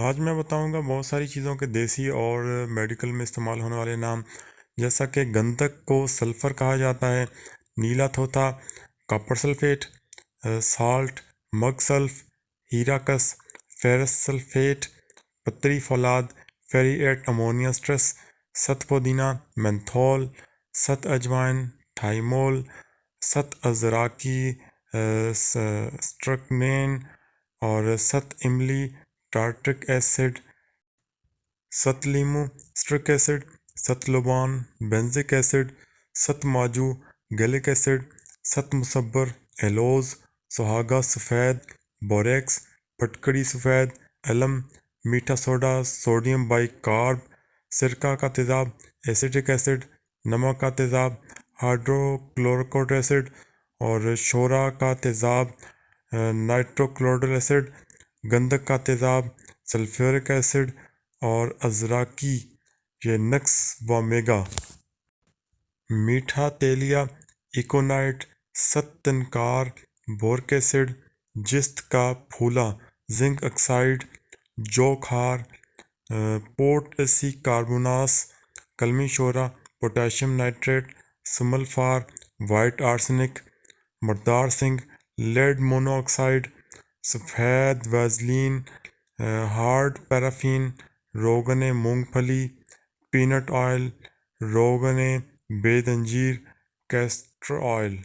آج میں بتاؤں گا بہت ساری چیزوں کے دیسی اور میڈیکل میں استعمال ہونے والے نام، جیسا کہ گندھک کو سلفر کہا جاتا ہے، نیلا تھوتا کاپر سلفیٹ، سالٹ مگ سلف، ہیراکس فیرس سلفیٹ، پتری فولاد فیری ایٹ امونیا سٹریس، ست پودینہ مینتھول، ست اجوائن تھائیمول، ست ازراکی سٹرکنین، اور ست املی ٹارٹرک ایسڈ، ست لیمو سٹرک ایسڈ، ست لوبان بینزک ایسڈ، ست ماجو گیلک ایسڈ، ست مصبر ایلوز، سہاگا سفید بوریکس، پٹکڑی سفید علم، میٹھا سوڈا سوڈیم بائی کارب، سرکہ کا تیزاب ایسیٹک ایسڈ، نمک کا تیزاب ہائیڈروکلوریک ایسڈ، اور شورا کا تیزاب نائٹروکلوریل ایسڈ، گندھک کا تیزاب سلفیورک ایسڈ، اور ازراکی یہ نکس و میگا، میٹھا تیلیا ایکونائٹ، ست تنکار بورک ایسڈ، جست کا پھولا زنک آکسائڈ، جو کھار پوٹیسی کاربوناس، کلمی شورا پوٹاشیم نائٹریٹ، سملفار وائٹ آرسنک، مردار سنگھ لیڈ مونو آکسائڈ، سفید ویزلین، ہارڈ پیرافین، روغن مونگ پھلی، پینٹ آئل، روغن بید انجیر، کیسٹر آئل۔